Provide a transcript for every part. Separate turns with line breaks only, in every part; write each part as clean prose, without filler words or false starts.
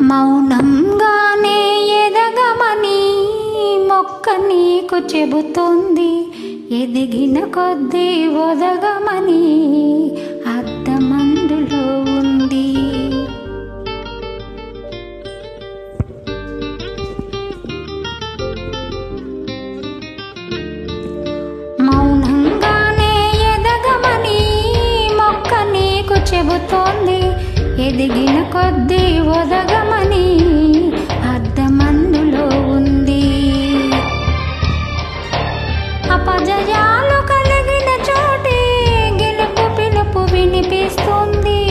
మౌనంగానే ఎదగమని మొక్క నీకు చెబుతోంది, ఎదిగిన కొద్దీ ఒదగమని అర్థమందులో ఉంది. మౌనంగానే ఎదగమని మొక్క నీకు చెబుతోంది, ఎదిగిన కొద్దీ ఒదగమని అర్థమందులో ఉంది. అపజయాలు కలిగిన చోటే గెలుపు పిలుపు వినిపిస్తుంది,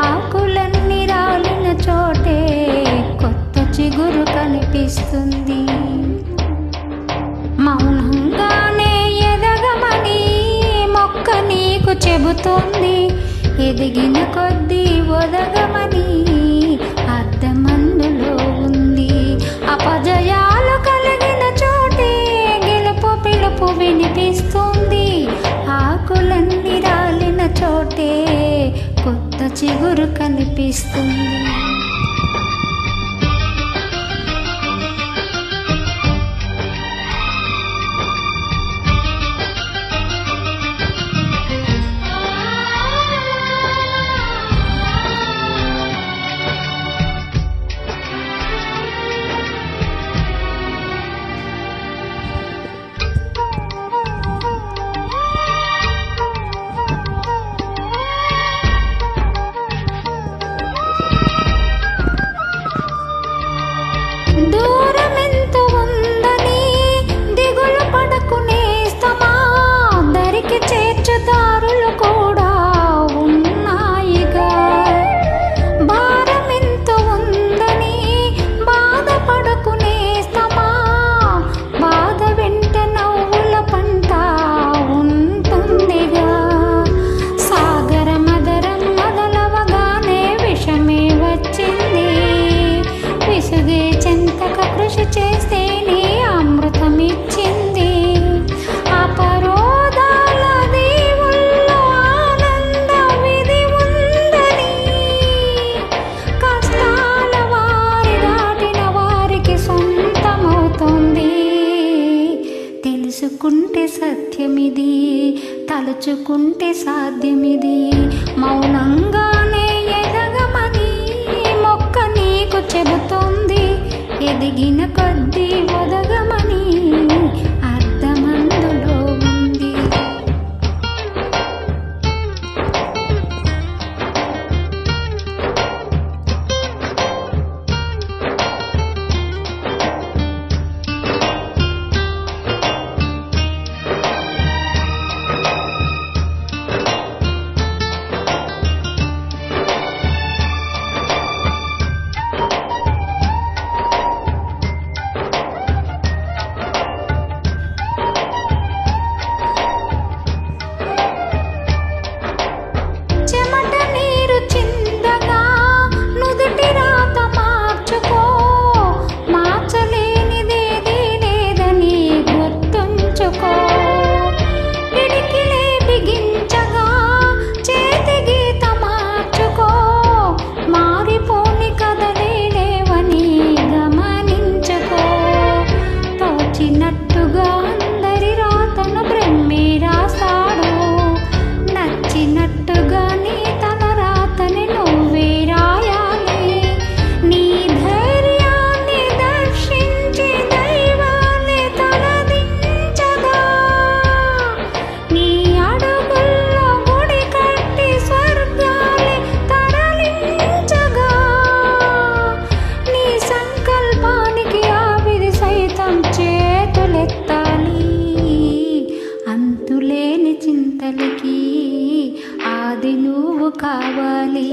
ఆకులన్నీ రాలిన చోటే కొత్త చిగురు కనిపిస్తుంది. మౌనంగానే ఎదగమని మొక్క నీకు చెబుతోంది, ఎదిగిన కొద్దీ ఒదగమని అర్థమందులో ఉంది. అపజయాలు కలిగిన చోటే గెలుపు పిలుపు వినిపిస్తుంది, ఆకులన్నీ రాలిన చోటే కొత్త చిగురు కనిపిస్తుంది. దూరమెంత ఉందని దిగులు పడకునేస్తమా, దరికి చేర్చుదారులు కూడా ఉన్నాయిగా. భారమెంత ఉందని బాధపడకునేస్తమా, బాధ వెంట నవ్వుల పంట ఉంటుందిగా. సాగర మదరం మొదలవగానే విషమే వచ్చింది, విసుగే చెంతక కృషి చేస్తేనే అమృతమిచ్చింది. అపరోధాల దేవుల్లో ఆనంద విధి ఉందని, కష్టాల వారి దాటిన వారికి సొంతమవుతుంది. తెలుసుకుంటే సత్యమిది, తలుచుకుంటే సాధ్యమిది. మౌనంగానే ఎదగమని మొక్క నీకు చెబుతోంది, ఎదిగిన కొద్దీ ఒదగమని అర్థమందులో ఉంది. చెమట నీరు చిందగా నుదుటి రాత మార్చుకో, మార్చలేనిదేదీ లేదని గుర్తుంచుకో. పిడికిలే బిగించగా చేతి గీత మార్చుకో, మారిపోని కదలే లేవని గమనించుకో. తోచినట్టుగా అందరి రాతను బ్రహ్మే రాస్తాడు, నచ్చినట్టుగా నీ తన రాతని నువ్వే రాయాలి. నీ ధైర్యాన్ని దర్శించి దైవాన్ని తలదించగా, నీ అడుగుల్లో గుడి కట్టి స్వర్గాన్ని తరలించగా, నీ సంకల్పానికి ఆవిరి సైతం చేతులెత్తాలి. అంతులేని చింతలకి ఆది నువ్వు కావాలి,